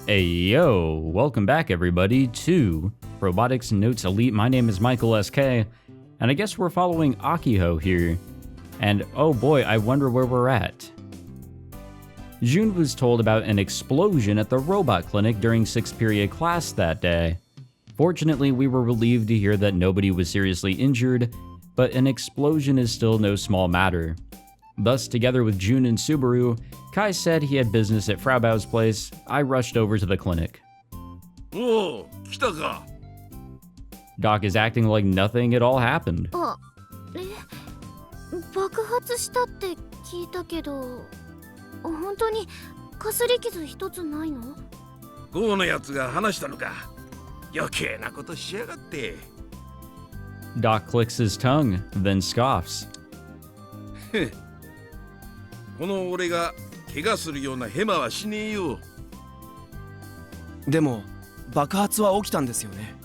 Hey yo, welcome back everybody to Robotics Notes Elite. My name is Michael SK, and I guess we're following Akiho here. And oh boy, I wonder where we're at. Jun was told about an explosion at the robot clinic during 6th period class that day. Fortunately, we were relieved to hear that nobody was seriously injured, but an explosion is still no small matter. Thus, together with Jun and Subaru, Kai said he had business at Frau's place. I rushed over to the clinic. Oh, 来たか。 Doc is acting like nothing at all happened. 爆発したって聞いたけど、本当にかすり傷一つないの？ゴーのやつが話したのか。余計なことしやがって。 Doc clicks his tongue, then scoffs. この俺が怪我するようなヘマはしねえよ。でも爆発は起きたんですよね。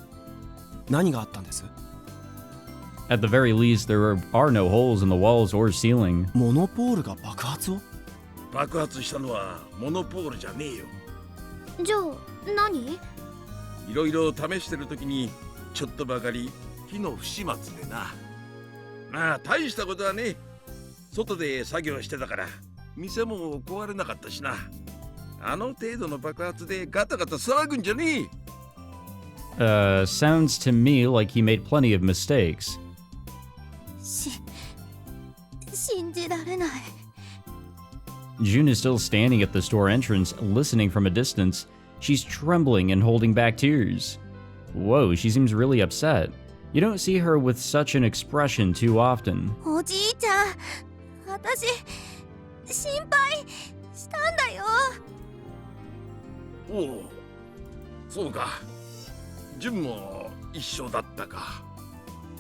何があったんです？ At the very least, there are no holes in the walls or ceiling. モノポールが爆発を？爆発したのはモノポールじゃねえよ。じゃあ何？いろいろ試してる時にちょっとばかり火の不始末でな。まあ大したことはねえ。外で作業してたから店も壊れなかったしな。あの程度の爆発でガタガタ騒ぐんじゃねえ。Sounds to me like he made plenty of mistakes. 信じられない。 Jun is still standing at the store entrance, listening from a distance. She's trembling and holding back tears. Whoa, she seems really upset. You don't see her with such an expression too often. おじいちゃん、私心配したんだよ。おお、そうか。純も一緒だったか。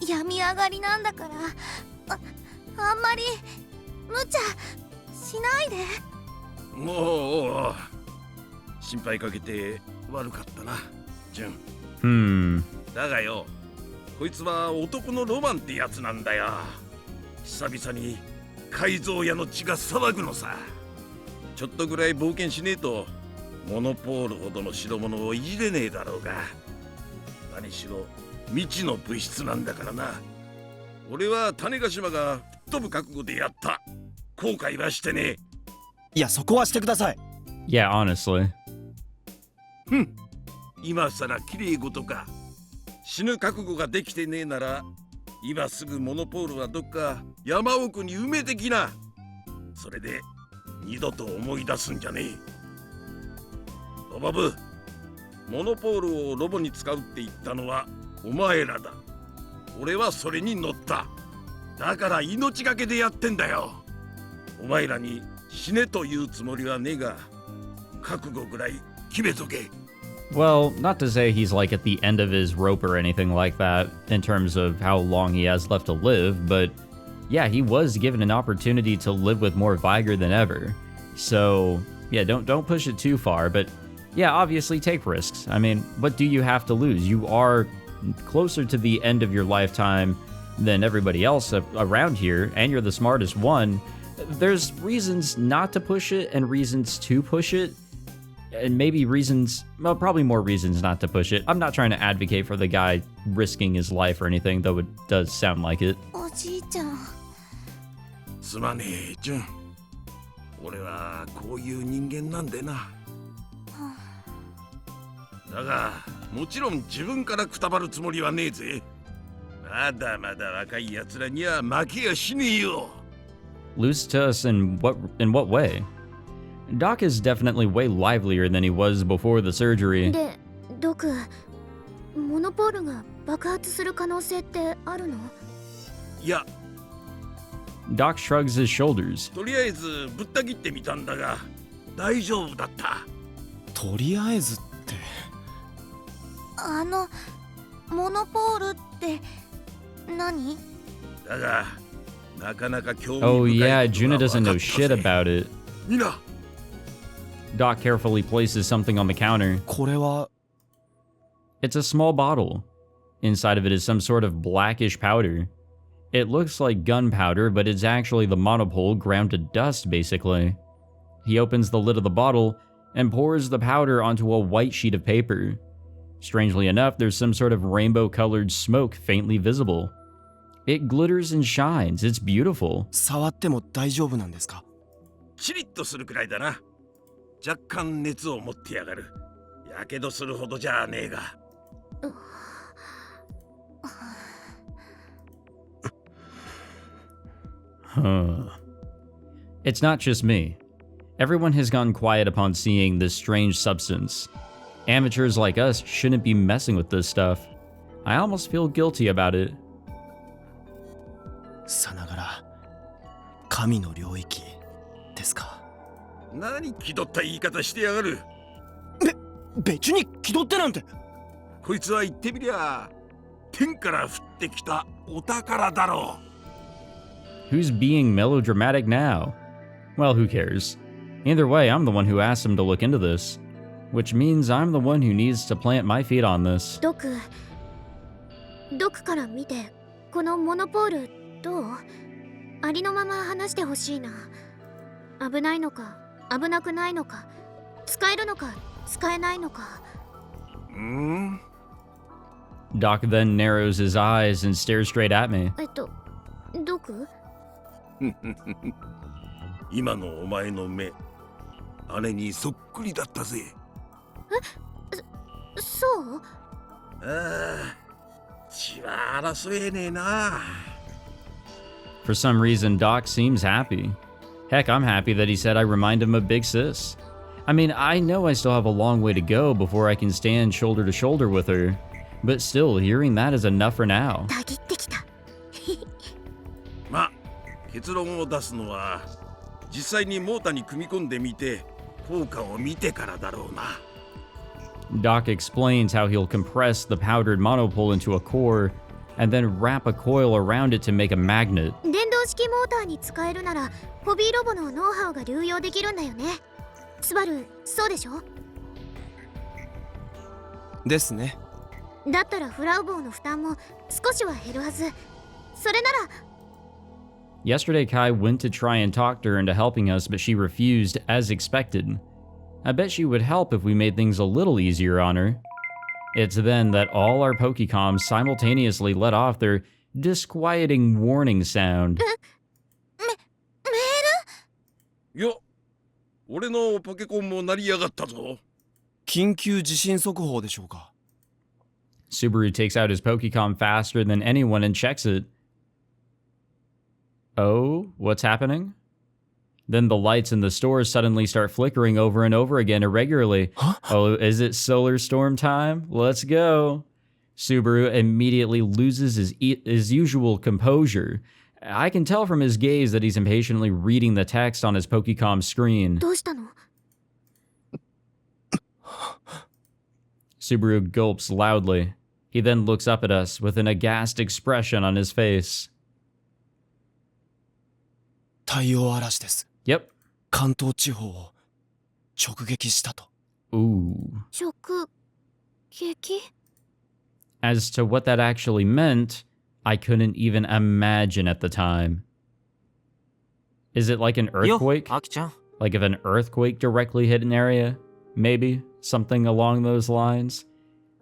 病み上がりなんだから、あんまり無茶しないで。もう心配かけて悪かったな、純。だがよ、こいつは男のロマンってやつなんだよ。久々に改造屋の血が騒ぐのさ。ちょっとぐらい冒険しねえとモノポールほどの代物をいじれねえだろうが。何しろ未知の物質なんだからな。俺は種子島が吹っ飛ぶ覚悟でやった。後悔はしてねえ。いや、そこはしてください。 Yeah, honestly. 今さら綺麗事か。死ぬ覚悟ができてねえなら今すぐモノポールはどっか山奥に埋めてきな。それで二度と思い出すんじゃねえ。ロボブ、モノポールをロボに使うって言ったのはお前らだ。俺はそれに乗った。だから命がけでやってんだよ。お前らに死ねというつもりはねえが、覚悟ぐらい決めとけ。 Well, not to say he's like at the end of his rope or anything like that in terms of how long he has left to live, but yeah, he was given an opportunity to live with more vigor than ever. So yeah, don't push it too far, but yeah, obviously take risks. I mean, what do you have to lose? You are closer to the end of your lifetime than everybody else around here, and you're the smartest one. There's reasons not to push it and reasons to push it. And maybe reasons, well, probably more reasons not to push it. I'm not trying to advocate for the guy risking his life or anything, though it does sound like it. おじいちゃん。すまねえ、ジュン。俺はこういう人間なんでな。だが、もちろん自分からくたばるつもりはねえぜ。まだまだ若い奴らには負けやしねえよ。 Loose to us in what way? Doc is definitely way livelier than he was before the surgery. で、ドク、モノポールが爆発する可能性ってあるの？いや、 Doc shrugs his shoulders. とりあえずぶった切ってみたんだが大丈夫だった。とりあえずって。モノポールって何？だが、なかなか興味深い。 Oh yeah, Juna doesn't know shit about it. みな。 Doc carefully places something on the counter. これは It's a small bottle. Inside of it is some sort of blackish powder. It looks like gunpowder, but it's actually the monopole ground to dust, basically. He opens the lid of the bottle, and pours the powder onto a white sheet of paper. Strangely enough, there's some sort of rainbow-colored smoke faintly visible. It glitters and shines. It's beautiful. 触っても大丈夫なんですか？チリッとするくらいだな。若干熱を持ってやがる。やけどするほどじゃねえが。It's not just me. Everyone has gone quiet upon seeing this strange substance. Amateurs like us shouldn't be messing with this stuff. I almost feel guilty about it. さながら神の領域ですか？何気取った言い方してやがる。別に気取ってなんて。こいつは言ってみりゃ天から降ってきたお宝だろう。Who's being melodramatic now? Well, who cares? Either way, I'm the one who asked him to look into this, which means I'm the one who needs to plant my feet on this. ドクから見てこのモノポールどう？ありのまま話してほしいな。危ないのか危なくないのか、使えるのか使えないのか。Doc then narrows his eyes and stares straight at me. ドク？今のお前の目、姉にそっくりだったぜ。そう？ああ、血は争えねえな。For some reason, Doc seems happy. Heck, I'm happy that he said I remind him of Big Sis. I mean, I know I still have a long way to go before I can stand shoulder to shoulder with her, but still, hearing that is enough for now. たぎってきた。まあ、結論を出すのは実際にモーターに組み込んでみて効果を見てからだろうな。Doc explains how he'll compress the powdered monopole into a core and then wrap a coil around it to make a magnet. 電動式モーターに使えるならホビーロボのノウハウが流用できるんだよね。スバル、そうでしょ？ですね。だったらフラウボーの負担も少しは減るはず。それなら。Yesterday, Kai went to try and talk her into helping us, but she refused, as expected. I bet she would help if we made things a little easier on her. It's then that all our Pokecoms simultaneously let off their disquieting warning sound. いや、俺のポケコンも鳴りやがったぞ。緊急地震速報でしょうか？ Subaru takes out his Pokecom faster than anyone and checks it. Oh, what's happening? Then the lights in the store suddenly start flickering over and over again irregularly. Huh? Oh, is it solar storm time? Let's go. Subaru immediately loses his usual composure. I can tell from his gaze that he's impatiently reading the text on his Pokecom screen. どうしたの？ Subaru gulps loudly. He then looks up at us with an aghast expression on his face. 太陽嵐です。Yep. 関東地方を直撃したと。Ooh. 直撃？ As to what that actually meant, I couldn't even imagine at the time. Is it like an earthquake? Like if an earthquake directly hit an area? Maybe? Something along those lines?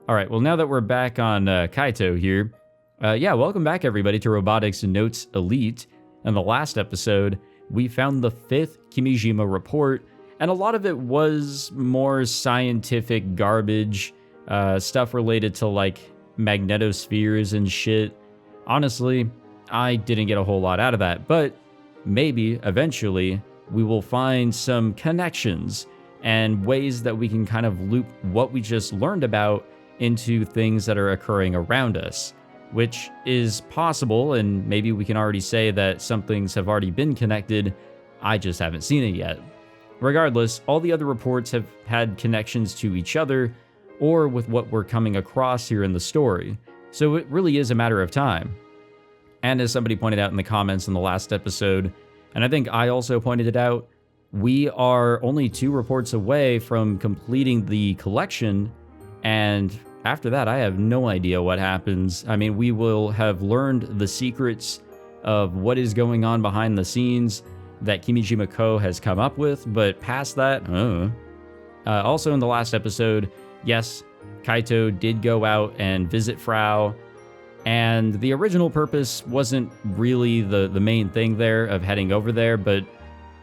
Alright, well now that we're back on Kaito here, welcome back everybody to Robotics Notes Elite. In the last episode, we found the 5th Kimijima Report, and a lot of it was more scientific garbage, stuff related to like magnetospheres and shit. Honestly, I didn't get a whole lot out of that, but maybe eventually we will find some connections and ways that we can kind of loop what we just learned about into things that are occurring around us, which is possible, and maybe we can already say that some things have already been connected, I just haven't seen it yet. Regardless, all the other reports have had connections to each other, or with what we're coming across here in the story, so it really is a matter of time. And as somebody pointed out in the comments in the last episode, and I think I also pointed it out, we are only 2 reports away from completing the collection, and after that, I have no idea what happens. I mean, we will have learned the secrets of what is going on behind the scenes that Kimijima Co. has come up with, but past that, Also in the last episode, yes, Kaito did go out and visit Frau, and the original purpose wasn't really the main thing there of heading over there, but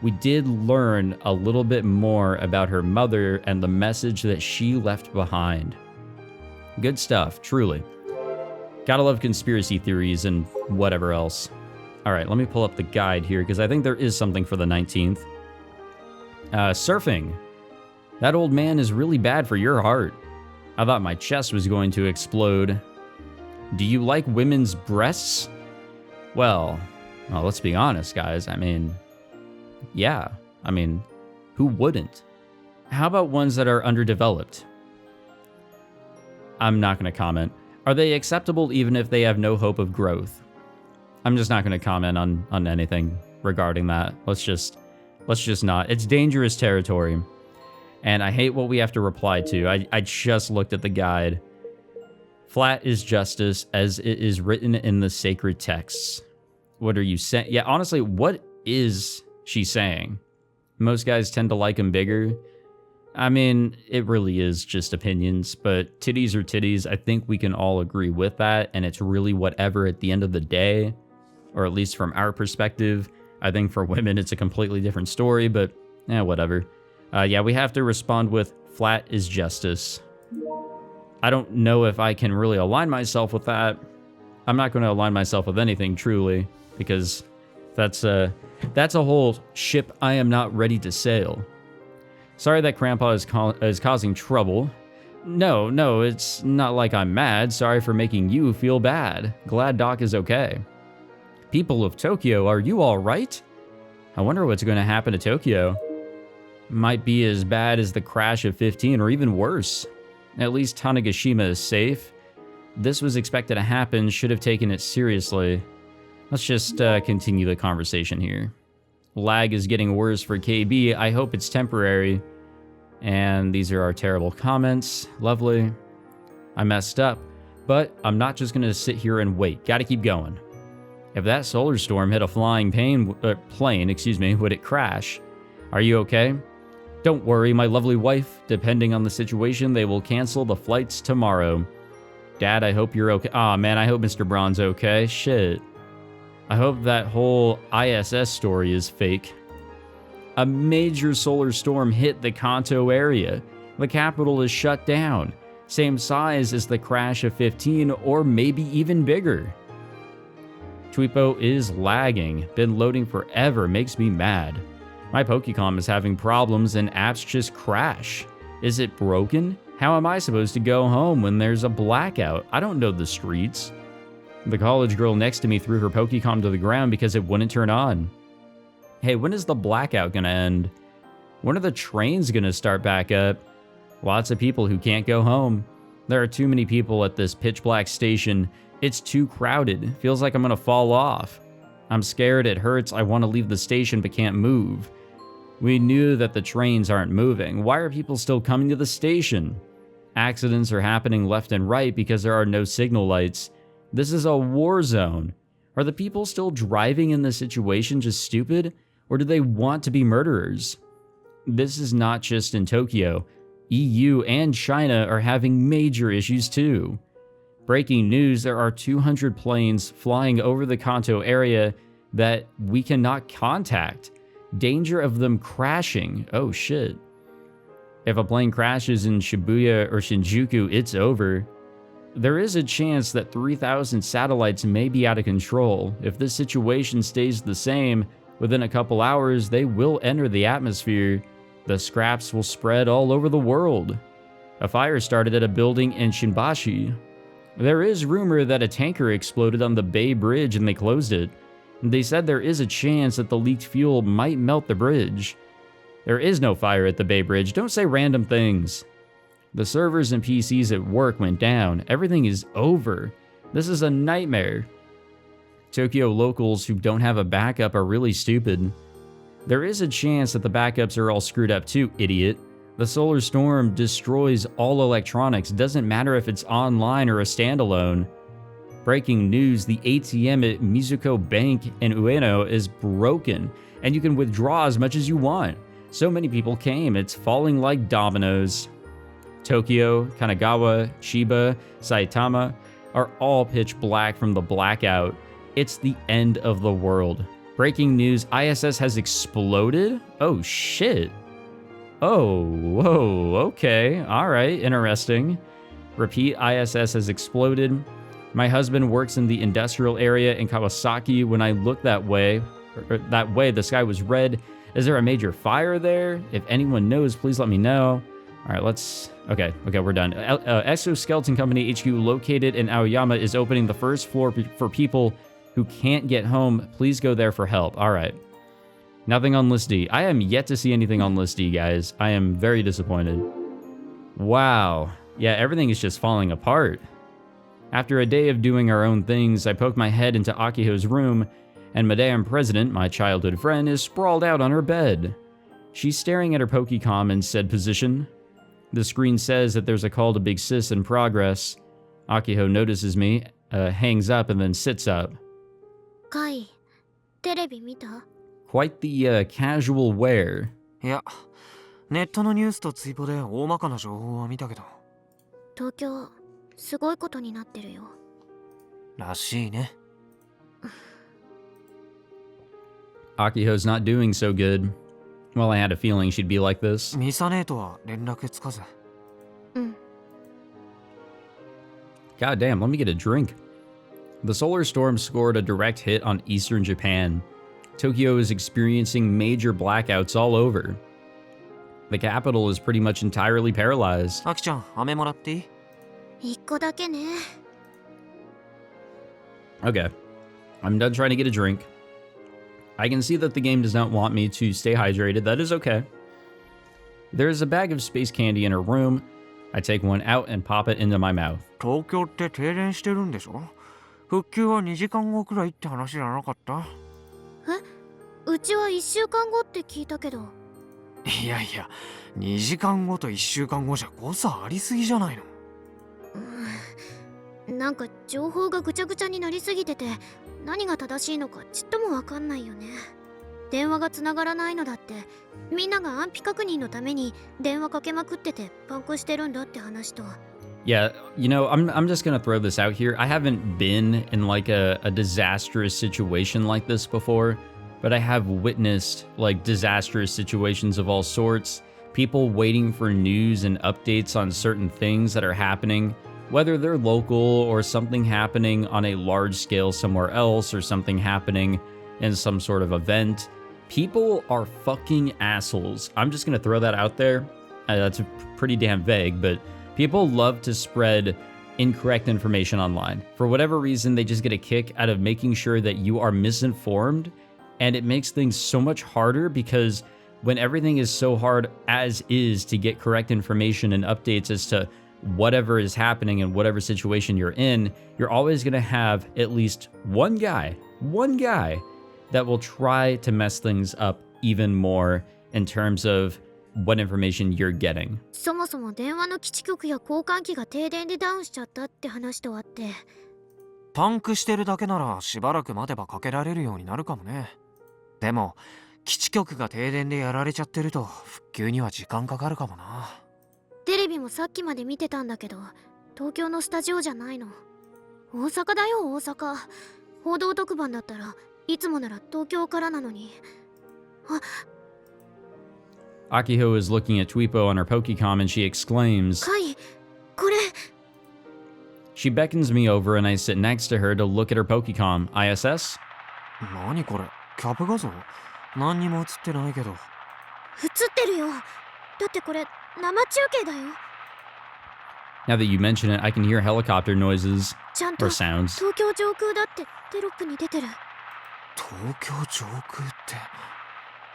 we did learn a little bit more about her mother and the message that she left behind. Good stuff, truly. Gotta love conspiracy theories and whatever else. All right, let me pull up the guide here because I think there is something for the 19th. Surfing. That old man is really bad for your heart. I thought my chest was going to explode. Do you like women's breasts? Well, let's be honest, guys. I mean, yeah. I mean, who wouldn't? How about ones that are underdeveloped? I'm not going to comment. Are they acceptable even if they have no hope of growth? I'm just not going to comment on anything regarding that. Let's just not. It's dangerous territory. And I hate what we have to reply to. I just looked at the guide. Flat is justice as it is written in the sacred texts. What are you saying? Yeah, honestly, what is she saying? Most guys tend to like him bigger. I mean, it really is just opinions, but titties are titties. I think we can all agree with that, and it's really whatever at the end of the day, or at least from our perspective. I think for women, it's a completely different story, but whatever. Yeah, we have to respond with flat is justice. I don't know if I can really align myself with that. I'm not going to align myself with anything, truly, because that's a whole ship I am not ready to sail. Sorry that Grandpa is causing trouble. No, it's not like I'm mad. Sorry for making you feel bad. Glad Doc is okay. People of Tokyo, are you all right? I wonder what's going to happen to Tokyo. Might be as bad as the crash of 15 or even worse. At least Tanegashima is safe. This was expected to happen, should have taken it seriously. Let's just continue the conversation here. Lag is getting worse for KB. I hope it's temporary. And these are our terrible comments. Lovely. I messed up, but I'm not just going to sit here and wait. Got to keep going. If that solar storm hit a flying plane, would it crash? Are you okay? Don't worry, my lovely wife. Depending on the situation, they will cancel the flights tomorrow. Dad, I hope you're okay. Aw, man, I hope Mr. Braun's okay. Shit. I hope that whole ISS story is fake. A major solar storm hit the Kanto area. The capital is shut down. Same size as the crash of 15, or maybe even bigger. Tweepo is lagging. Been loading forever. Makes me mad. My Pokecom is having problems and apps just crash. Is it broken? How am I supposed to go home when there's a blackout? I don't know the streets. The college girl next to me threw her Pokecom to the ground because it wouldn't turn on. Hey, when is the blackout gonna end? When are the trains gonna start back up? Lots of people who can't go home. There are too many people at this pitch black station. It's too crowded. Feels like I'm gonna fall off. I'm scared, it hurts, I want to leave the station but can't move. We knew that the trains aren't moving. Why are people still coming to the station? Accidents are happening left and right because there are no signal lights. This is a war zone. Are the people still driving in this situation just stupid? Or do they want to be murderers? This is not just in Tokyo. EU and China are having major issues too. Breaking news, there are 200 planes flying over the Kanto area that we cannot contact. Danger of them crashing. Oh shit. If a plane crashes in Shibuya or Shinjuku, it's over. There is a chance that 3,000 satellites may be out of control. If this situation stays the same, within a couple hours, they will enter the atmosphere. The scraps will spread all over the world. A fire started at a building in Shinbashi. There is rumor that a tanker exploded on the Bay Bridge and they closed it. They said there is a chance that the leaked fuel might melt the bridge. There is no fire at the Bay Bridge. Don't say random things. The servers and PCs at work went down. Everything is over. This is a nightmare. Tokyo locals who don't have a backup are really stupid. There is a chance that the backups are all screwed up too, idiot. The solar storm destroys all electronics. Doesn't matter if it's online or a standalone. Breaking news, the ATM at Mizuko Bank in Ueno is broken, and you can withdraw as much as you want. So many people came, it's falling like dominoes. Tokyo, Kanagawa, Chiba, Saitama are all pitch black from the blackout. It's the end of the world. Breaking news, ISS has exploded? Oh shit. Oh, whoa, okay, alright, interesting. Repeat, ISS has exploded. My husband works in the industrial area in Kawasaki. When I looked that way, the sky was red. Is there a major fire there? If anyone knows, please let me know. Alright, okay, we're done. Exoskeleton Company HQ located in Aoyama is opening the first floor for people who can't get home. Please go there for help. Alright. Nothing on List D. I am yet to see anything on List D, guys. I am very disappointed. Wow. Yeah, everything is just falling apart. After a day of doing our own things, I poke my head into Akiho's room, and Madame President, my childhood friend, is sprawled out on her bed. She's staring at her Pokecom in said position. The screen says that there's a call to Big Sis in progress. Akiho notices me, hangs up, and then sits up. Kai, テレビ見た? Quite the casual wear. いや、ネットのニュースとツイポで大まかな情報は見たけど。東京、すごいことになってるよ。らしいね。Akiho's not doing so good. Well, I had a feeling she'd be like this. ミサネーとは連絡つかず。God damn, let me get a drink. The solar storm scored a direct hit on eastern Japan. Tokyo is experiencing major blackouts all over. The capital is pretty much entirely paralyzed. アキちゃん、飴もらっていい? 1個だけね。Okay, I'm done trying to get a drink. I can see that the game does not want me to stay hydrated. That is okay. There is a bag of space candy in her room. I take one out and pop it into my mouth. 東京って停電してるんでしょ? 復旧は2時間後くらいって話じゃなかった? うちは1週間後って聞いたけど。いやいや、2時間後と1週間後じゃ誤差ありすぎじゃないの。なんか情報がぐちゃぐちゃになりすぎてて、何が正しいのかちっともわかんないよね。電話がつながらないのだって、みんなが安否確認のために電話かけまくっててパンクしてるんだって話と。Yeah, you know, I'm just gonna throw this out here. I haven't been in like a disastrous situation like this before, but I have witnessed like disastrous situations of all sorts. People waiting for news and updates on certain things that are happening, whether they're local or something happening on a large scale somewhere else or something happening in some sort of event. People are fucking assholes. I'm just gonna throw that out there. That's pretty damn vague, but people love to spread incorrect information online. For whatever reason, they just get a kick out of making sure that you are misinformed, and it makes things so much harder because when everything is so hard as is to get correct information and updates as to whatever is happening in whatever situation you're in, you're always going to have at least one guy that will try to mess things up even more in terms of what information you're getting. そもそも電話の基地局や交換機が停電でダウンしちゃったって話とあって。パンクしてるだけならしばらく待てばかけられるようになるかもね。でも基地局が停電でやられちゃってると復旧には時間かかるかもな。テレビもさっきまで見てたんだけど、東京のスタジオじゃないの。大阪だよ、大阪。報道特番だったらいつもなら東京からなのに。Akiho is looking at Twipo on her Pokecom and she exclaims, カイ、これ。 She beckons me over and I sit next to her to look at her Pokecom. ISS? 何これ? キャプ画像? 何にも映ってないけど。映ってるよ。だってこれ生中継だよ。 Now that you mention it, I can hear helicopter noises ちゃんと or sounds. 東京上空だってテロップに出てる。東京上空って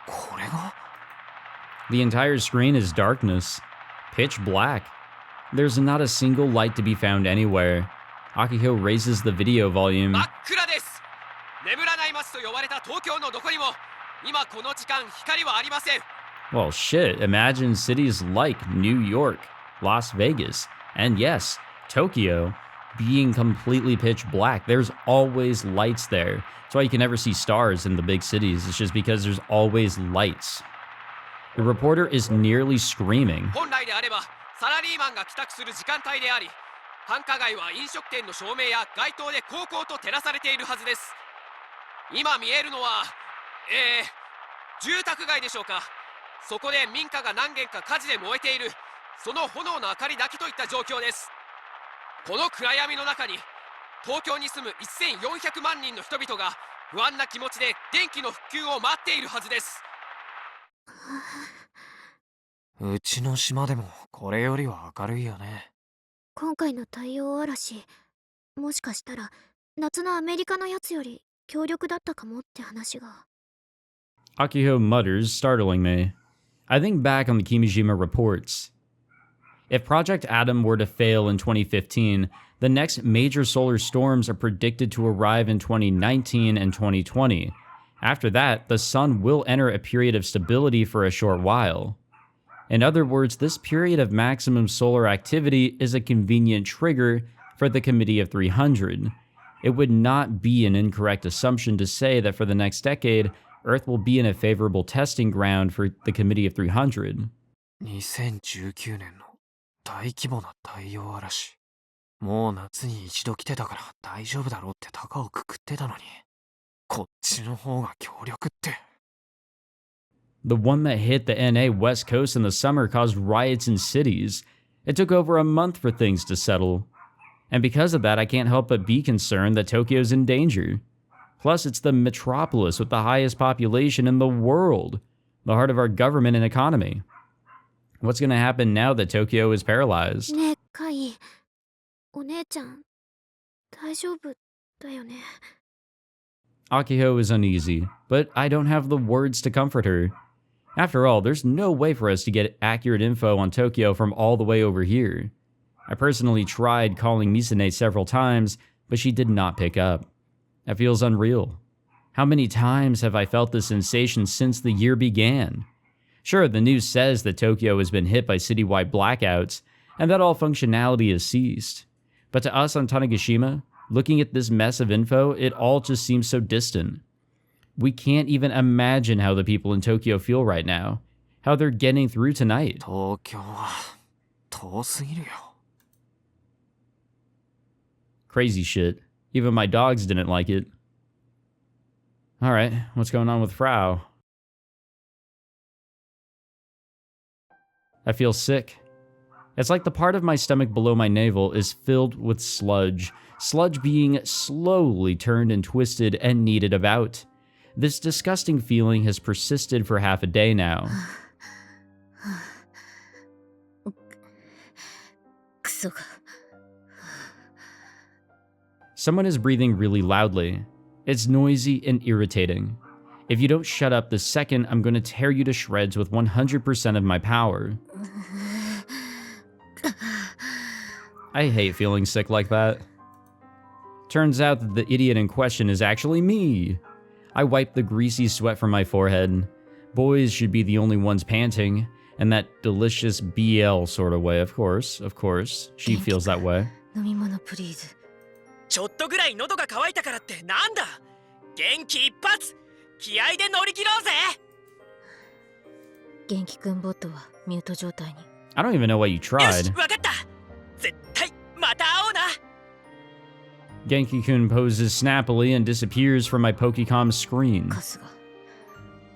これが? The entire screen is darkness. Pitch black. There's not a single light to be found anywhere. Akiho raises the video volume. 真っ暗です。眠らない街と呼ばれた東京のどこにも今この時間光はありません。 Well, shit. Imagine cities like New York, Las Vegas, and yes, Tokyo being completely pitch black. There's always lights there. That's why you can never see stars in the big cities. It's just because there's always lights. The reporter is nearly screaming. 本来であればサラリーマンが帰宅する時間帯であり、繁華街は飲食店の照明や街灯で煌々と照らされているはずです。今見えるのは住宅街でしょうか。そこで民家が何軒か火事で燃えている、その炎の明かりだけといった状況です。この暗闇の中に東京に住む1400万人の人々が不安な気持ちで電気の復旧を待っているはずです。うちの島でもこれよりは明るいよね。今回の太陽嵐、もしかしたら夏のアメリカのやつより強力だったかもって話が。Akiho mutters, startling me. I think back on the Kimijima reports. If Project Atom were to fail in 2015, the next major solar storms are predicted to arrive in 2019 and 2020. After that, the sun will enter a period of stability for a short while. In other words, this period of maximum solar activity is a convenient trigger for the Committee of 300. It would not be an incorrect assumption to say that for the next decade, Earth will be in a favorable testing ground for the Committee of 300. 2019年の大規模な太陽嵐。もう夏に一度来てたから大丈夫だろうって高をくくってたのに、こっちの方が強力って。The one that hit the NA West Coast in the summer caused riots in cities. It took over a month for things to settle. And because of that, I can't help but be concerned that Tokyo's in danger. Plus, it's the metropolis with the highest population in the world, the heart of our government and economy. What's going to happen now that Tokyo is paralyzed? ねえ、カイ、お姉ちゃん、大丈夫だよね。Akiho is uneasy, but I don't have the words to comfort her. After all, there's no way for us to get accurate info on Tokyo from all the way over here. I personally tried calling Misane several times, but she did not pick up. That feels unreal. How many times have I felt this sensation since the year began? Sure, the news says that Tokyo has been hit by citywide blackouts, and that all functionality has ceased. But to us on Tanegashima, looking at this mess of info, it all just seems so distant. We can't even imagine how the people in Tokyo feel right now, how they're getting through tonight. 東京は遠すぎるよ。Crazy shit. Even my dogs didn't like it. Alright, what's going on with Frau? I feel sick. It's like the part of my stomach below my navel is filled with sludge. Sludge being slowly turned and twisted and kneaded about. This disgusting feeling has persisted for half a day now. Someone is breathing really loudly. It's noisy and irritating. If you don't shut up the second, I'm going to tear you to shreds with 100% of my power. I hate feeling sick like that. Turns out that the idiot in question is actually me. I wipe the greasy sweat from my forehead. Boys should be the only ones panting, and that delicious BL sort of way, of course. She feels that way. ちょっとぐらい喉が渇いたからってなんだ。元気一発、気合で乗り切ろうぜ。元気くんボットはミュート状態に。I don't even know what you よし、 tried. わかった。絶対また会おうな。Genki-kun poses snappily and disappears from my Pokecom screen. カスが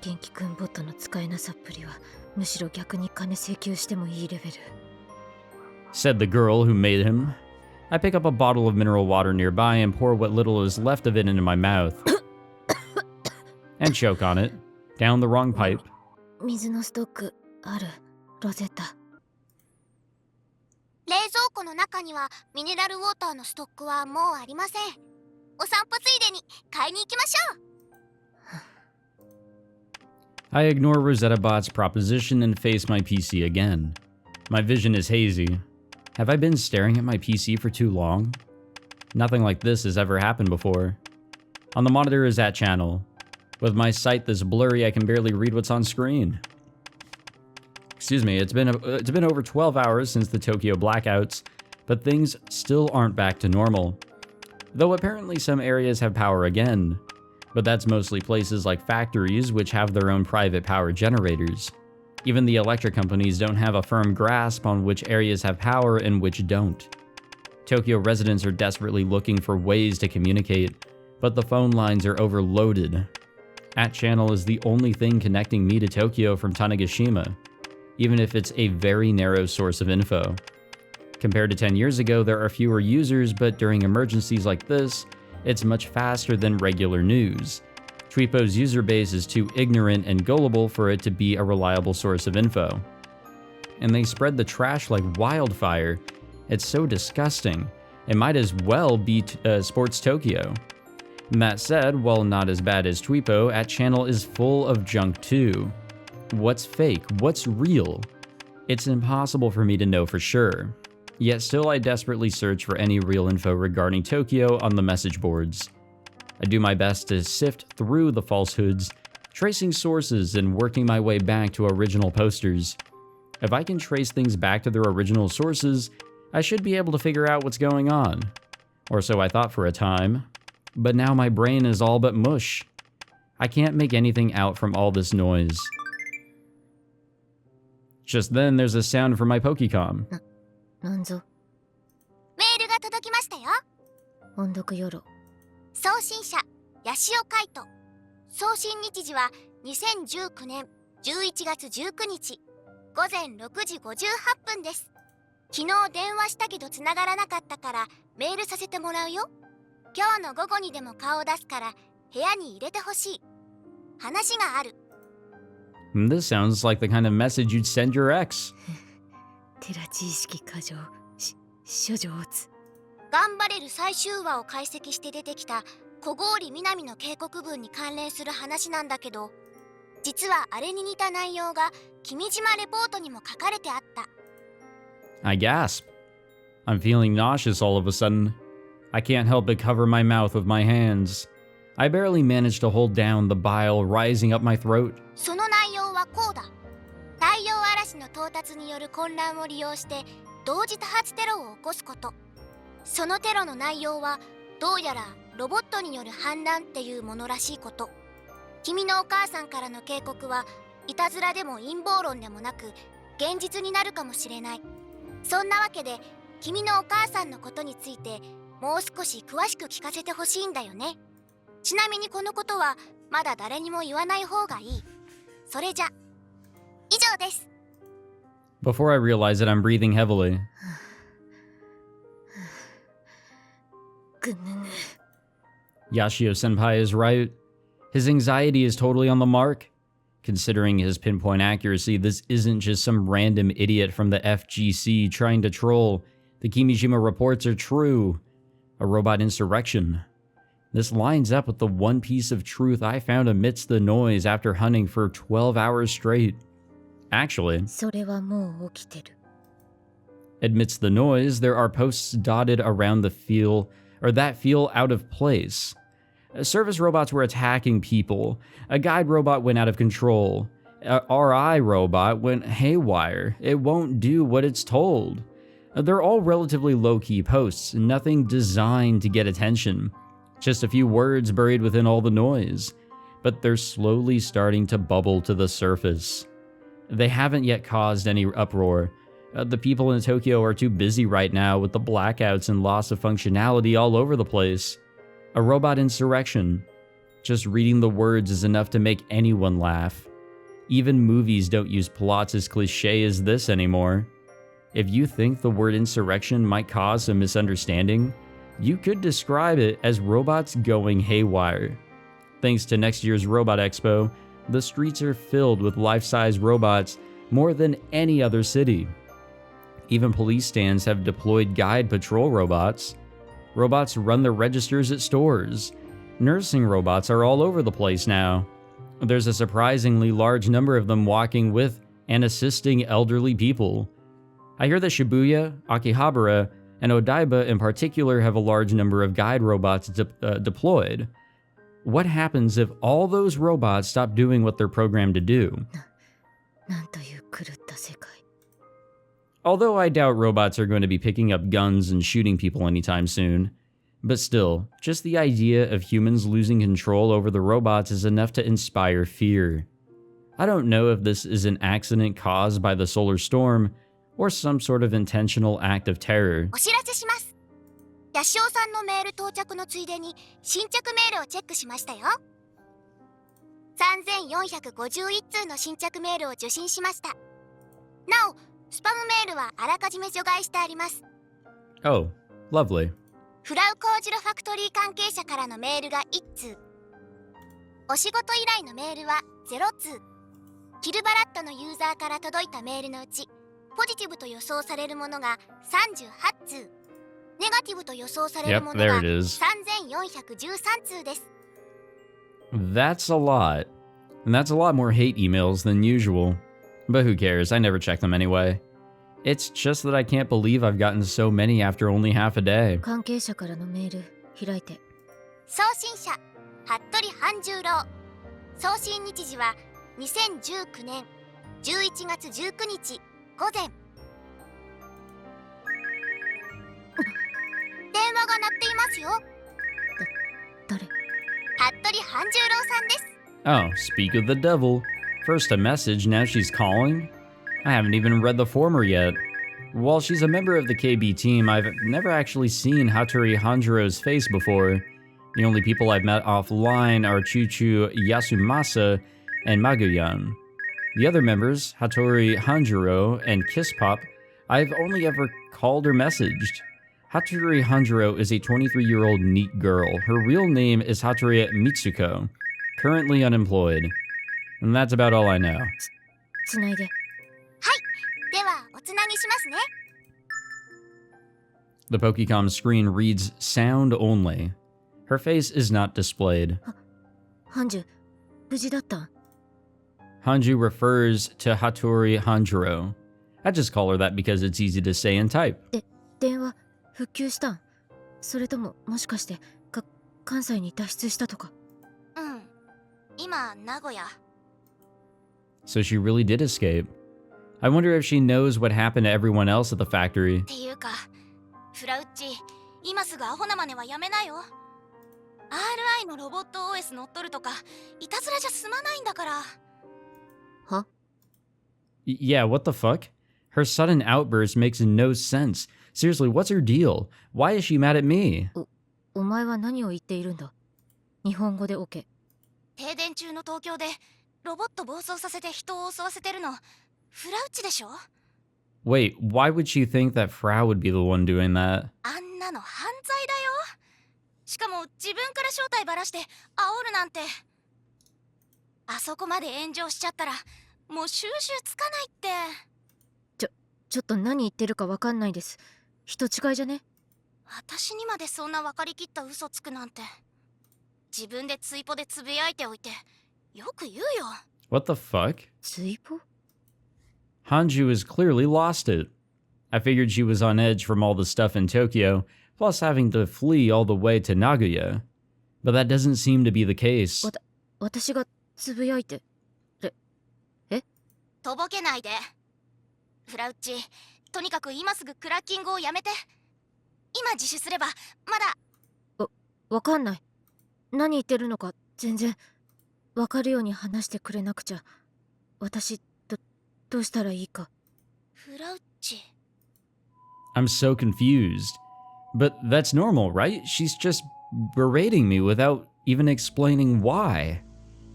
元気くんボットの使えなさっぷりはむしろ逆に金請求してもいいレベル。Said the girl who made him. I pick up a bottle of mineral water nearby and pour what little is left of it into my mouth. And choke on it. Down the wrong pipe. 水のストックある、ロゼッタ。冷蔵庫の中にはミネラルウォーターのストックはもうありません。お散歩ついでに買いに行きましょう。I ignore Rosetta Bot's proposition and face my PC again. My vision is hazy. Have I been staring at my PC for too long? Nothing like this has ever happened before. On the monitor is that channel. With my sight this blurry, I can barely read what's on screen. Excuse me, it's been over 12 hours since the Tokyo blackouts, but things still aren't back to normal. Though apparently some areas have power again, but that's mostly places like factories which have their own private power generators. Even the electric companies don't have a firm grasp on which areas have power and which don't. Tokyo residents are desperately looking for ways to communicate, but the phone lines are overloaded. @channel is the only thing connecting me to Tokyo from Tanegashima, even if it's a very narrow source of info. Compared to 10 years ago, there are fewer users, but during emergencies like this, it's much faster than regular news. Twipo's user base is too ignorant and gullible for it to be a reliable source of info. And they spread the trash like wildfire. It's so disgusting. It might as well be Sports Tokyo. And that said, while not as bad as Twipo, @channel is full of junk too. What's fake? What's real? It's impossible for me to know for sure. Yet still I desperately search for any real info regarding Tokyo on the message boards. I do my best to sift through the falsehoods, tracing sources and working my way back to original posters. If I can trace things back to their original sources, I should be able to figure out what's going on. Or so I thought for a time. But now my brain is all but mush. I can't make anything out from all this noise. Just then, there's a sound from my Pokecom. なんぞ。メールが届きましたよ。音読よろ。送信者ヤシオカイト。送信日時は2019年11月19日午前6時58分です。昨日電話したけど繋がらなかったからメールさせてもらうよ。今日の午後にでも顔を出すから部屋に入れてほしい。話がある。This sounds like the kind of message you'd send your ex. テラ知識過剰。諸上手。頑張れる最終話を解析して出てきた小郡南の警告文に関連する話なんだけど、実はあれに似た内容が君島レポートにも書かれてあった。I gasp. I'm feeling nauseous all of a sudden. I can't help but cover my mouth with my hands. I barely manage to hold down the bile rising up my throat. その内容はこうだ。太陽嵐の到達による混乱を利用して同時多発テロを起こすこと。そのテロの内容はどうやらロボットによる反乱っていうものらしいこと。君のお母さんからの警告はいたずらでも陰謀論でもなく現実になるかもしれない。そんなわけで君のお母さんのことについてもう少し詳しく聞かせてほしいんだよね。ちなみにこのことはまだ誰にも言わない方がいい。それじゃ以上です。 Before I realize it, I'm breathing heavily. Yashio senpai is right. His anxiety is totally on the mark. Considering his pinpoint accuracy, this isn't just some random idiot from the FGC trying to troll. The Kimijima reports are true. A robot insurrection. This lines up with the one piece of truth I found amidst the noise after hunting for 12 hours straight. Actually, それはもう起きてる。 amidst the noise, there are posts dotted around that feel out of place. Service robots were attacking people. A guide robot went out of control. A RI robot went haywire. It won't do what it's told. They're all relatively low-key posts, nothing designed to get attention. Just a few words buried within all the noise. But they're slowly starting to bubble to the surface. They haven't yet caused any uproar. The people in Tokyo are too busy right now with the blackouts and loss of functionality all over the place. A robot insurrection. Just reading the words is enough to make anyone laugh. Even movies don't use plots as cliche as this anymore. If you think the word insurrection might cause a misunderstanding, you could describe it as robots going haywire. Thanks to next year's Robot Expo, the streets are filled with life-size robots more than any other city. Even police stands have deployed guide patrol robots. Robots run the registers at stores. Nursing robots are all over the place now. There's a surprisingly large number of them walking with and assisting elderly people. I hear that Shibuya, Akihabara, and Odaiba in particular have a large number of guide robots deployed. What happens if all those robots stop doing what they're programmed to do? なんという狂った世界。 Although I doubt robots are going to be picking up guns and shooting people anytime soon. But still, just the idea of humans losing control over the robots is enough to inspire fear. I don't know if this is an accident caused by the solar storm or some sort of intentional act of terror. お知らせします。ヤシオさんのメール到着のついでに新着メールをチェックしましたよ。3451通の新着メールを受信しました。なお、スパムメールはあらかじめ除外してあります。 Oh, lovely. フラウコージロファクトリー関係者からのメールが1通。お仕事依頼のメールは0通。キルバラットのユーザーから届いたメールのうち、ポジティブと予想されるものが38通、ネガティブと予想されるものが Yep, there it is. 3413通です。That's a lot. And that's a lot more hate emails than usual. But who cares? I never check them anyway. It's just that I can't believe I've gotten so many after only half a day. 関係者からのメール開いて。送信者、服部半十郎。送信日時は2019年11月19日午前。電話が鳴っていますよ。誰？服部半十郎さんです。Oh, speak of the devil. First a message, now she's calling? I haven't even read the former yet. While she's a member of the KB team, I've never actually seen Hattori Hanjiro's face before. The only people I've met offline are Chuchu Yasumasa and Maguyan. The other members, Hattori Hanjiro and Kiss Pop, I've only ever called or messaged. Hattori Hanjiro is a 23-year-old neat girl. Her real name is Hattori Mitsuko, currently unemployed. And that's about all I know. つないで。はい、ではおつなぎしますね。The Pokecom screen reads sound only. Her face is not displayed. ハンジュ、無事だった？ Hanju refers to Hattori Hanjiro. I just call her that because it's easy to say and type. 電話復旧したん？それとももしかして関西に脱出したとか？うん、今名古屋。So she really did escape. I wonder if she knows what happened to everyone else at the factory. っていうか、フラウッチ、今すぐアホな真似はやめなよ。RI のロボット OS 乗っ取るとか、いたずらじゃ済まないんだから。は？ Yeah, what the fuck? Her sudden outburst makes no sense. Seriously, what's her deal? Why is she mad at me? お前は何を言っているんだ？日本語で OK。停電中の東京でロボット暴走させて人を襲わせてるの、フラウッチでしょ？ Wait, why would she think that Frau would be the one doing that? あんなの犯罪だよ。しかも自分から正体ばらして煽るなんて。あそこまで炎上しちゃったらもう収拾つかないって。ちょっと何言ってるかわかんないです。人違いじゃね？私にまでそんな分かりきった嘘つくなんて。自分でツイポでつぶやいておいてよく言うよ。 What the fuck? ツイポ？ Hanju has clearly lost it. I figured she was on edge from all the stuff in Tokyo, plus having to flee all the way to Nagoya. But that doesn't seem to be the case. 私がつぶやいて。とぼけないで。フラウッチ、とにかく今すぐクラッキングをやめて。今自首すればまだ。わかんない。何言ってるのか全然わかるように話してくれなくちゃ。私どうしたらいいか。フラウッチ。I'm so confused. But that's normal, right? She's just berating me without even explaining why.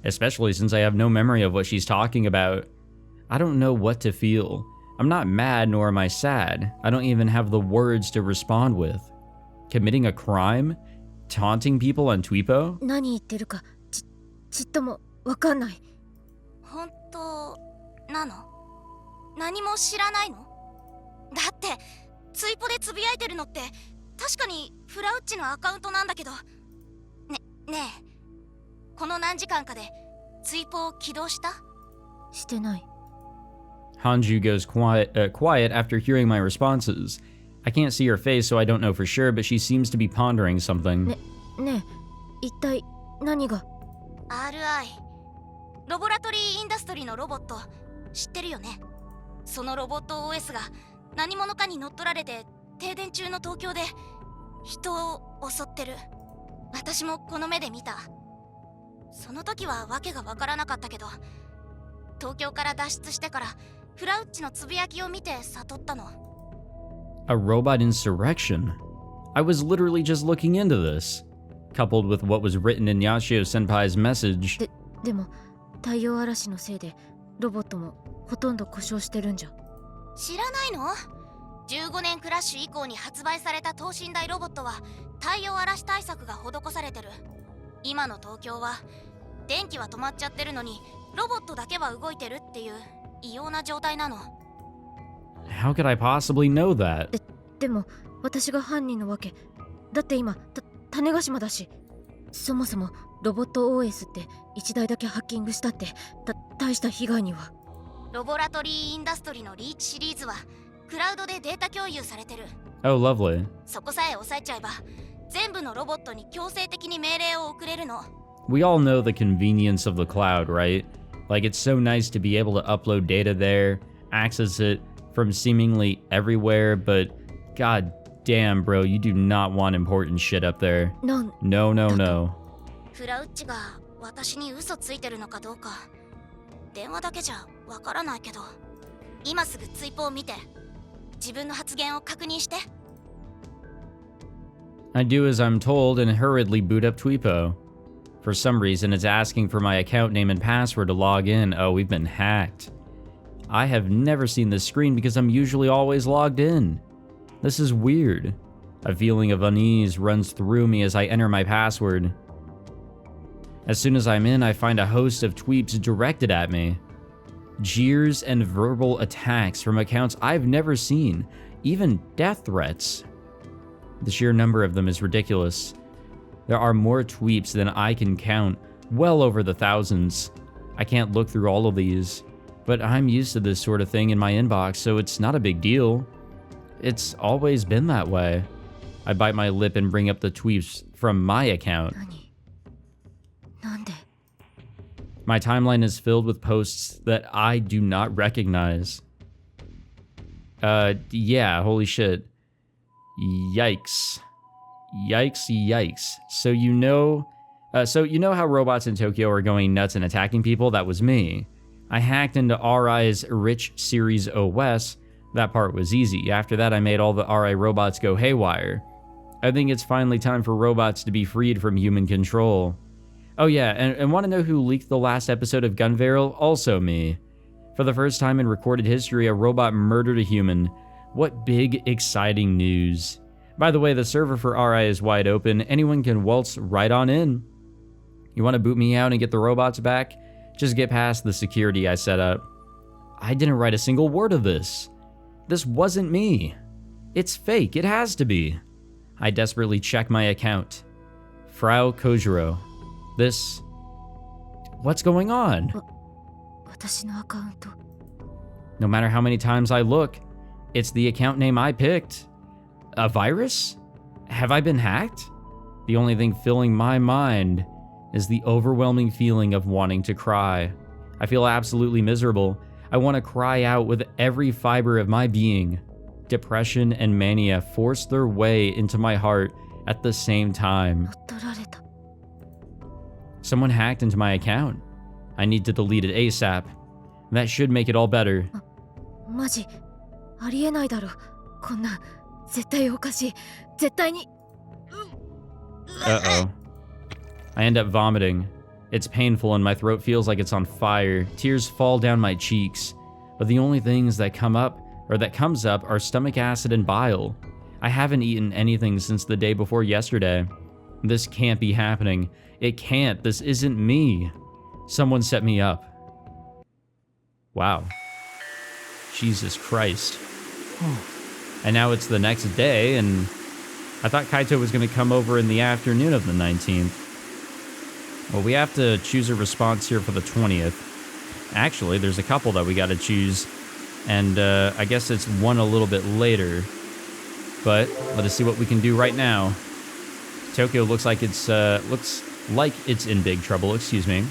Especially since I have no memory of what she's talking about. I don't know what to feel. I'm not mad nor am I sad. I don't even have the words to respond with. Committing a crime? Taunting people on Twipo? 何言ってるかちっともわかんない。本当なの？何も知らないの？だってツイポでつぶやいてるのって確かにフラウッチのアカウントなんだけど。ねえ、この何時間かでツイポを起動した？してない。Hanju goes quiet after hearing my responses. I can't see her face, so I don't know for sure, but she seems to be pondering something. ねえ、一体何が？ RI ロボラトリーインダストリーのロボット知ってるよね？そのロボット OS が何者かに乗っ取られて停電中の東京で人を襲ってる。私もこの目で見た。その時は訳がわからなかったけど、東京から脱出してからフラウッチのつぶやきを見て悟ったの。 A robot insurrection? I was literally just looking into this, coupled with what was written in Yashio Senpai's message. でも太陽嵐のせいでロボットもほとんど故障してるんじゃ。知らないの？ 15年クラッシュ以降に発売された等身大ロボットは太陽嵐対策が施されてる。今の東京は電気は止まっちゃってるのにロボットだけは動いてるっていう異様な状態なの。 How could I possibly know that? でも私が犯人のわけだって今種子島だし、そもそもロボット OS って1台だけハッキングしたって大した被害には。ロボラトリーインダストリーのリーチシリーズはクラウドでデータ共有されてる。 Oh, lovely. そこさえ押さえちゃえば全部のロボットに強制的に命令を送れるの。 We all know the convenience of the cloud, right? Like, it's so nice to be able to upload data there, access it from seemingly everywhere, but god damn, bro, you do not want important shit up there. No, no, no. フラウッチが私に嘘ついてるのかどうか電話だけじゃわからないけど、今すぐ追放を見て自分の発言を確認して。 I do as I'm told and hurriedly boot up Tweepo. For some reason, it's asking for my account name and password to log in. Oh, we've been hacked. I have never seen this screen because I'm usually always logged in. This is weird. A feeling of unease runs through me as I enter my password. As soon as I'm in, I find a host of tweets directed at me. Jeers and verbal attacks from accounts I've never seen, even death threats. The sheer number of them is ridiculous. There are more tweets than I can count, well over the thousands. I can't look through all of these, but I'm used to this sort of thing in my inbox, so it's not a big deal. It's always been that way. I bite my lip and bring up the tweets from my account. My timeline is filled with posts that I do not recognize. Yeah, holy shit. Yikes. Yikes. So you know how robots in Tokyo are going nuts and attacking people? That was me. I hacked into RI's Rich Series OS. That part was easy. After that, I made all the RI robots go haywire. I think it's finally time for robots to be freed from human control. Oh yeah, and want to know who leaked the last episode of Gunveil? Also me. For the first time in recorded history, a robot murdered a human. What big, exciting news. By the way, the server for RI is wide open. Anyone can waltz right on in. You want to boot me out and get the robots back? Just get past the security I set up. I didn't write a single word of this. This wasn't me. It's fake. It has to be. I desperately check my account. Frau Kojiro. This... What's going on? No matter how many times I look, it's the account name I picked. A virus? Have I been hacked? The only thing filling my mind is the overwhelming feeling of wanting to cry. I feel absolutely miserable. I want to cry out with every fiber of my being. Depression and mania force their way into my heart at the same time. Someone hacked into my account. I need to delete it ASAP. That should make it all better. Uh-oh. I end up vomiting. It's painful and my throat feels like it's on fire. Tears fall down my cheeks. But the only things that comes up are stomach acid and bile. I haven't eaten anything since the day before yesterday. This can't be happening. It can't. This isn't me. Someone set me up. Wow. Jesus Christ. And now it's the next day, and I thought Kaito was going to come over in the afternoon of the 19th. Well, we have to choose a response here for the 20th. Actually, there's a couple that we got to choose, and I guess it's one a little bit later. But let us see what we can do right now. Tokyo looks like it's in big trouble. Excuse me.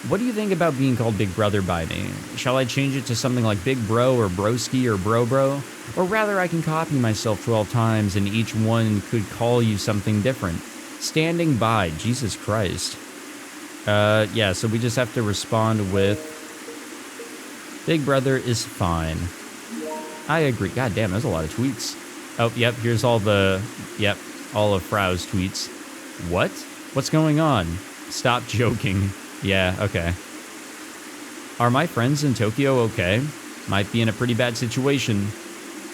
What do you think about being called Big Brother by me? Shall I change it to something like Big Bro or Broski or Bro Bro? Or rather, I can copy myself 12 times and each one could call you something different. Standing by. Jesus Christ. Yeah, so we just have to respond with Big Brother is fine. I agree. God damn, there's a lot of tweets. Oh, yep, here's all of Frau's tweets. What? What's going on? Stop joking. Yeah, okay. Are my friends in Tokyo okay? Might be in a pretty bad situation.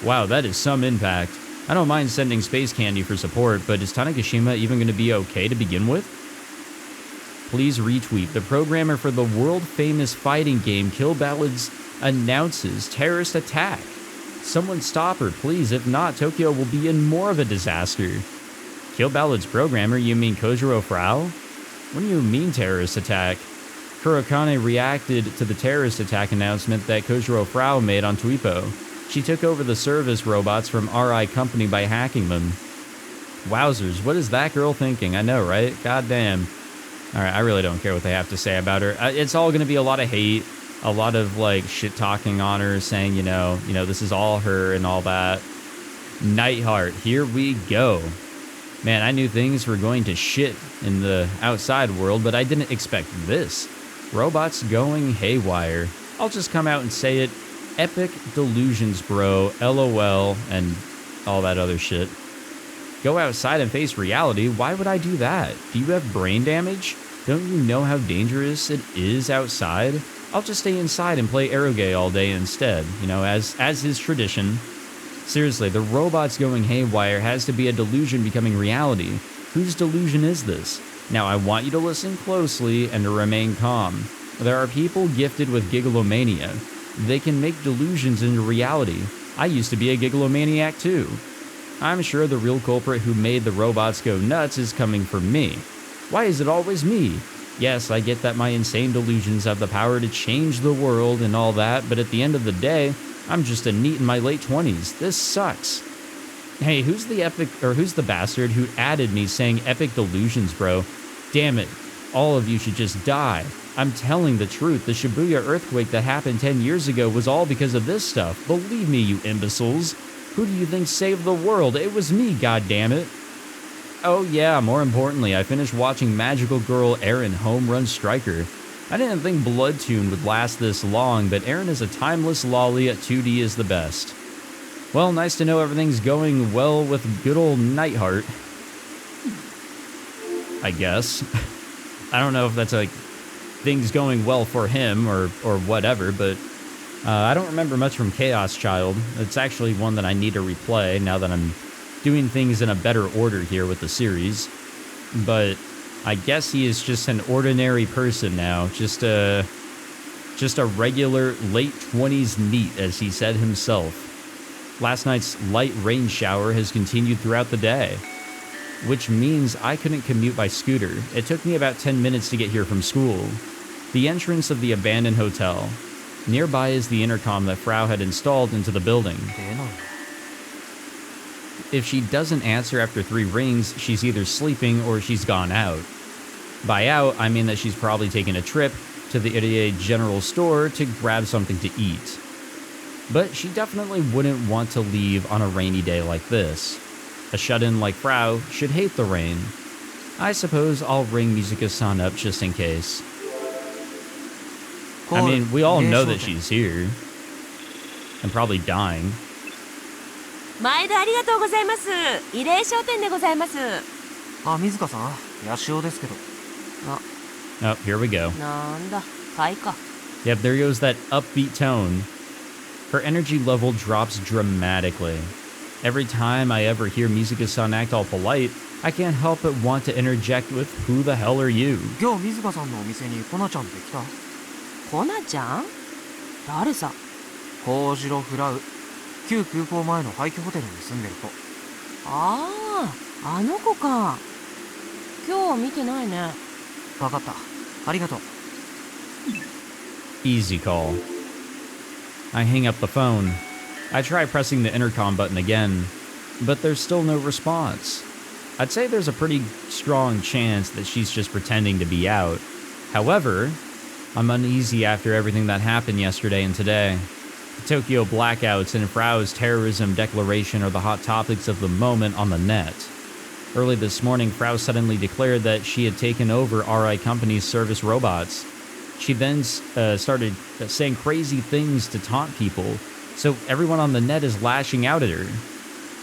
Wow, that is some impact. I don't mind sending space candy for support, but is Tanegashima even going to be okay to begin with? Please retweet. The programmer for the world-famous fighting game Kill Ballads announces terrorist attack. Someone stop her, please. If not, Tokyo will be in more of a disaster. Kill Ballads programmer? You mean Kojiro Frau? What do you mean terrorist attack? Kurokane reacted to the terrorist attack announcement that Kojiro Frau made on Twipo. She took over the service robots from RI Company by hacking them. Wowzers, what is that girl thinking? I know, right? God damn. Alright, I really don't care what they have to say about her. It's all going to be a lot of hate, a lot of, like, shit-talking on her, saying, you know, this is all her and all that. Nightheart, here we go. Man, I knew things were going to shit in the outside world, but I didn't expect this. Robots going haywire. I'll just come out and say it. Epic delusions, bro. LOL, and all that other shit. Go outside and face reality? Why would I do that? Do you have brain damage? Don't you know how dangerous it is outside? I'll just stay inside and play eroge all day instead, you know, as is tradition. Seriously, the robots going haywire has to be a delusion becoming reality. Whose delusion is this? Now, I want you to listen closely and to remain calm. There are people gifted with gigalomania. They can make delusions into reality. I used to be a gigalomaniac too. I'm sure the real culprit who made the robots go nuts is coming for me. Why is it always me? Yes, I get that my insane delusions have the power to change the world and all that, but at the end of the day, I'm just a NEET in my late 20s. This sucks. Hey, who's the bastard who added me saying epic delusions, bro? Damn it. All of you should just die. I'm telling the truth. The Shibuya earthquake that happened 10 years ago was all because of this stuff. Believe me, you imbeciles. Who do you think saved the world? It was me, goddammit. Oh yeah, more importantly, I finished watching Magical Girl Aaron Home Run Striker. I didn't think Bloodtoon would last this long, but Aaron is a timeless lolly at 2D is the best. Well, nice to know everything's going well with good old Nightheart. I guess. I don't know if that's like things going well for him or whatever, but I don't remember much from Chaos Child. It's actually one that I need to replay now that I'm doing things in a better order here with the series. But I guess he is just an ordinary person now, just a regular late 20s NEET, as he said himself. Last night's light rain shower has continued throughout the day, which means I couldn't commute by scooter. It took me about 10 minutes to get here from school. The entrance of the abandoned hotel. Nearby is the intercom that Frau had installed into the building. If she doesn't answer after 3 rings, she's either sleeping or she's gone out. By out, I mean that she's probably taken a trip to the Irie General Store to grab something to eat. But she definitely wouldn't want to leave on a rainy day like this. A shut-in like Frau should hate the rain. I suppose I'll ring Mizuka-san up just in case. I mean, we all know that she's here. And probably dying. 毎度ありがとうございます。慰霊商店でございます。あ、水香さん、ヤシオですけど。Oh, here we go. なんだ、買いか。 Yep, there goes that upbeat tone. Her energy level drops dramatically. Every time I ever hear Mizuka-san act all polite, I can't help but want to interject with, who the hell are you? 今日水香さんのお店にコナちゃんって来た？コナちゃん？誰さ？コウジロフラウ。旧空港前の廃墟ホテルに住んでる子。ああ、あの子か。今日見てないね。わかった。ありがとう。Easy call. I hang up the phone. I try pressing the intercom button again, but there's still no response. I'd say there's a pretty strong chance that she's just pretending to be out. However, I'm uneasy after everything that happened yesterday and today. The Tokyo blackouts and Frau's terrorism declaration are the hot topics of the moment on the net. Early this morning, Frau suddenly declared that she had taken over RI Company's service robots. She then started saying crazy things to taunt people, so everyone on the net is lashing out at her.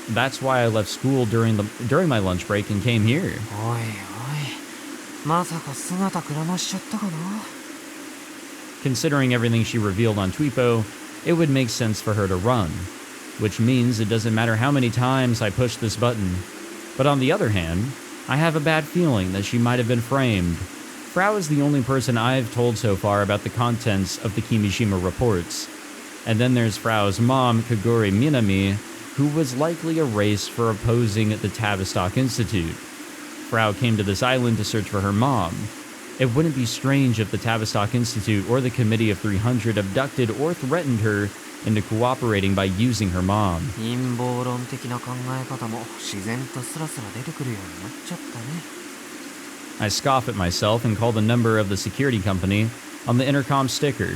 That's why I left school during my lunch break and came here. おいおい、まさか姿くらましちゃったかな。 Considering everything she revealed on Twipo, it would make sense for her to run, which means it doesn't matter how many times I push this button. But on the other hand, I have a bad feeling that she might have been framed. Frau is the only person I've told so far about the contents of the Kimijima reports. And then there's Frau's mom, Kagure Minami, who was likely erased for opposing the Tavistock Institute. Frau came to this island to search for her mom. It wouldn't be strange if the Tavistock Institute or the Committee of 300 abducted or threatened her into cooperating by using her mom. 陰謀論的な考え方も自然とスラスラ出てくるようになっちゃったね。 I scoff at myself and call the number of the security company on the intercom sticker.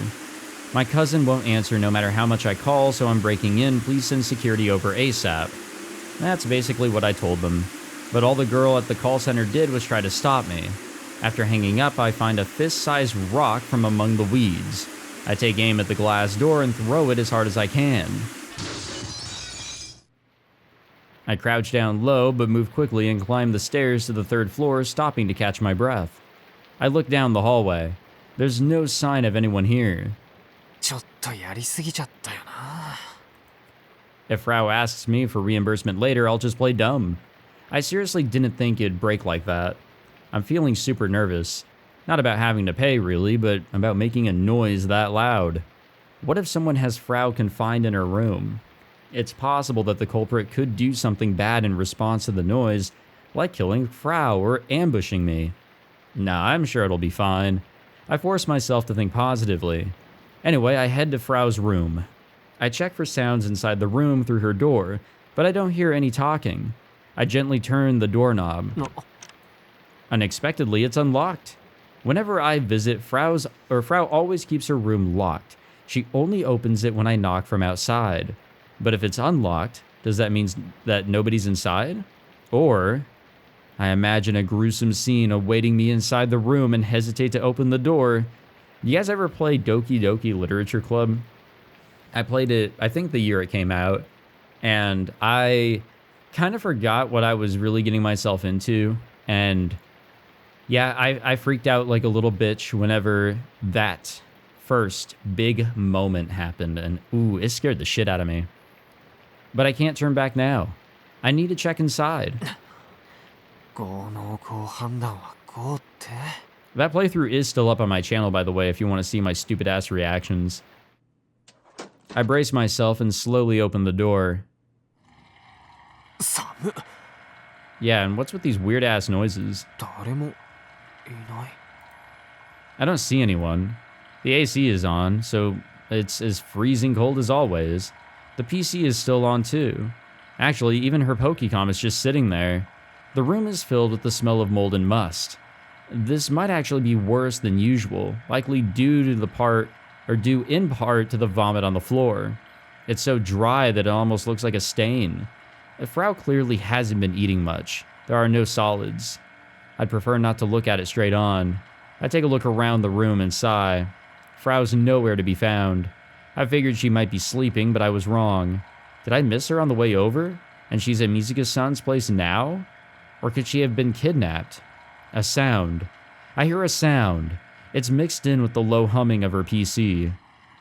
My cousin won't answer no matter how much I call, so I'm breaking in. Please send security over ASAP. That's basically what I told them. But all the girl at the call center did was try to stop me. After hanging up, I find a fist-sized rock from among the weeds. I take aim at the glass door and throw it as hard as I can. I crouch down low, but move quickly and climb the stairs to the 3rd floor, stopping to catch my breath. I look down the hallway. There's no sign of anyone here. ちょっとやりすぎちゃったよな。 If Frau asks me for reimbursement later, I'll just play dumb. I seriously didn't think it'd break like that. I'm feeling super nervous. Not about having to pay, really, but about making a noise that loud. What if someone has Frau confined in her room? It's possible that the culprit could do something bad in response to the noise, like killing Frau or ambushing me. Nah, I'm sure it'll be fine. I force myself to think positively. Anyway, I head to Frau's room. I check for sounds inside the room through her door, but I don't hear any talking. I gently turn the doorknob. Unexpectedly, it's unlocked. Whenever I visit, Frau always keeps her room locked. She only opens it when I knock from outside. But if it's unlocked, does that mean that nobody's inside? Or I imagine a gruesome scene awaiting me inside the room and hesitate to open the door. You guys ever play Doki Doki Literature Club? I played it, I think the year it came out, and I kind of forgot what I was really getting myself into, and yeah, I freaked out like a little bitch whenever that first big moment happened, and ooh, it scared the shit out of me. But I can't turn back now. I need to check inside. That playthrough is still up on my channel, by the way, if you want to see my stupid-ass reactions. I brace myself and slowly open the door. Yeah, and what's with these weird-ass noises? I don't see anyone. The AC is on, so it's as freezing cold as always. The PC is still on too. Actually, even her Pokecom is just sitting there. The room is filled with the smell of mold and must. This might actually be worse than usual, likely due in part to the vomit on the floor. It's so dry that it almost looks like a stain. Frau clearly hasn't been eating much. There are no solids. I'd prefer not to look at it straight on. I take a look around the room and sigh. Frau's nowhere to be found. I figured she might be sleeping, but I was wrong. Did I miss her on the way over? And she's at Mizuka-san's place now? Or could she have been kidnapped? A sound. I hear a sound. It's mixed in with the low humming of her PC.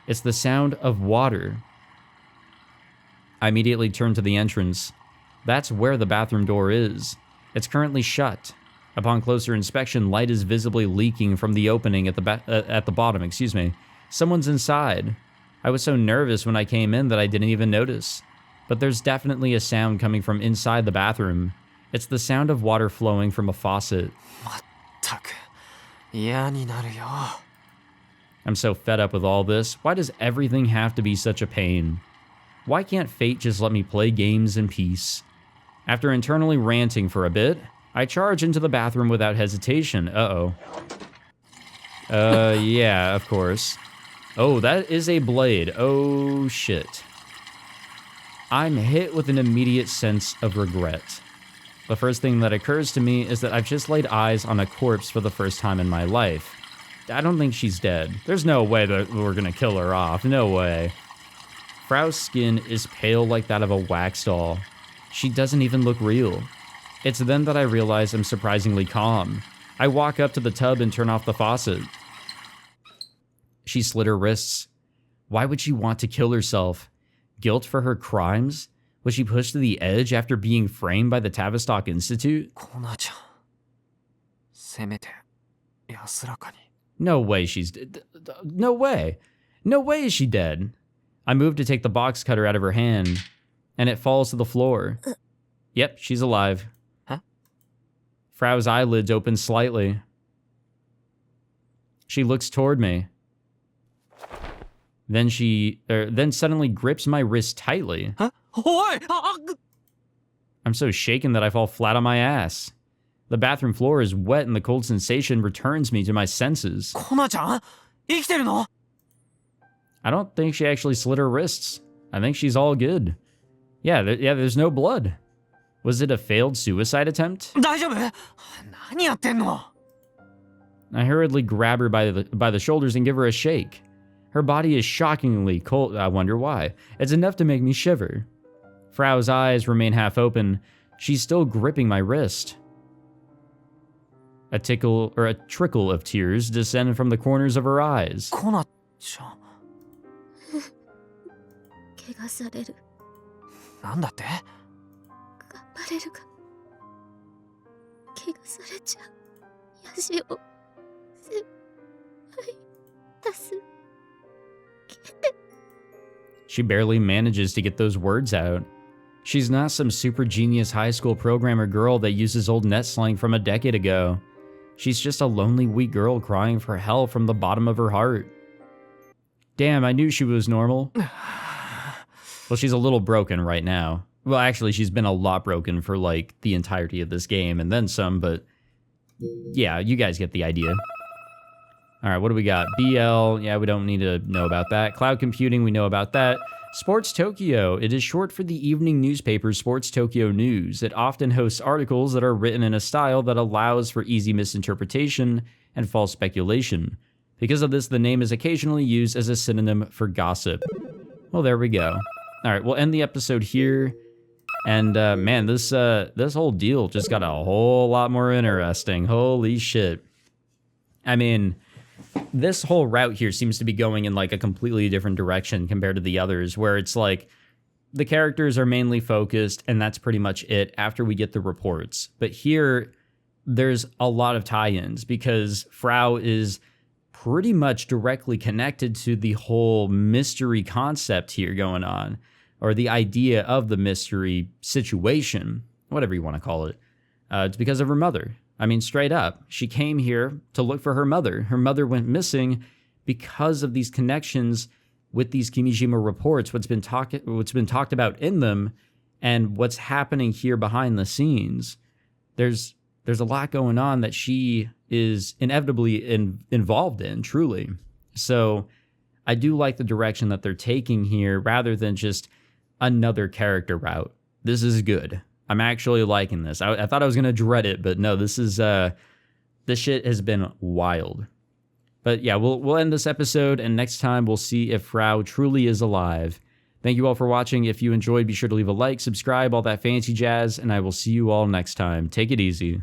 It's the sound of water. I immediately turn to the entrance. That's where the bathroom door is. It's currently shut. Upon closer inspection, light is visibly leaking from the opening at the bottom, Someone's inside. I was so nervous when I came in that I didn't even notice. But there's definitely a sound coming from inside the bathroom. It's the sound of water flowing from a faucet. I'm so fed up with all this. Why does everything have to be such a pain? Why can't fate just let me play games in peace? After internally ranting for a bit, I charge into the bathroom without hesitation. Yeah, of course. Oh, that is a blade. Oh, shit. I'm hit with an immediate sense of regret. The first thing that occurs to me is that I've just laid eyes on a corpse for the first time in my life. I don't think she's dead. There's no way that we're gonna kill her off. No way. Frau's skin is pale like that of a wax doll. She doesn't even look real. It's then that I realize I'm surprisingly calm. I walk up to the tub and turn off the faucet. She slit her wrists. Why would she want to kill herself? Guilt for her crimes? Was she pushed to the edge after being framed by the Tavistock Institute? コナちゃん。せめて安らかに。 No way she's dead. No way. No way is she dead. I move to take the box cutter out of her hand, and it falls to the floor. Yep, she's alive. Huh? Frau's eyelids open slightly. She looks toward me. Then then suddenly grips my wrist tightly. Huh? Oi! I'm so shaken that I fall flat on my ass. The bathroom floor is wet and the cold sensation returns me to my senses. コナちゃん生きてるの I don't think she actually slit her wrists. I think she's all good. Yeah, there's no blood. Was it a failed suicide attempt? 大丈夫何やってんの I hurriedly grab her by the shoulders and give her a shake. Her body is shockingly cold. I wonder why. It's enough to make me shiver. Frau's eyes remain half open. She's still gripping my wrist. A trickle of tears descend from the corners of her eyes. コナちゃん怪我される。なんだって頑張れるか。怪我されちゃう。ヤシオ。先輩。助けて。 She barely manages to get those words out. She's not some super genius high school programmer girl that uses old net slang from a decade ago. She's just a lonely, weak girl crying for help from the bottom of her heart. Damn, I knew she was normal. Well, she's a little broken right now. Well, actually, she's been a lot broken for, like, the entirety of this game and then some, but yeah, you guys get the idea. All right, what do we got? BL, yeah, we don't need to know about that. Cloud computing, we know about that. Sports Tokyo, it is short for the evening newspaper Sports Tokyo News. It often hosts articles that are written in a style that allows for easy misinterpretation and false speculation. Because of this, the name is occasionally used as a synonym for gossip. Well, there we go. All right, we'll end the episode here. And man, this whole deal just got a whole lot more interesting. Holy shit. I mean, this whole route here seems to be going in like a completely different direction compared to the others, where it's like the characters are mainly focused and that's pretty much it after we get the reports. But here, there's a lot of tie-ins because Frau is pretty much directly connected to the whole mystery concept here going on, or the idea of the mystery situation, whatever you want to call it. It's because of her mother. I mean, straight up, she came here to look for her mother. Her mother went missing because of these connections with these Kimijima reports, what's been talked about in them, and what's happening here behind the scenes. There's a lot going on that she is inevitably involved in, truly. So I do like the direction that they're taking here, rather than just another character route. This is good. I'm actually liking this. I thought I was going to dread it, but no, this shit has been wild. But yeah, we'll end this episode, and next time we'll see if Frau truly is alive. Thank you all for watching. If you enjoyed, be sure to leave a like, subscribe, all that fancy jazz, and I will see you all next time. Take it easy.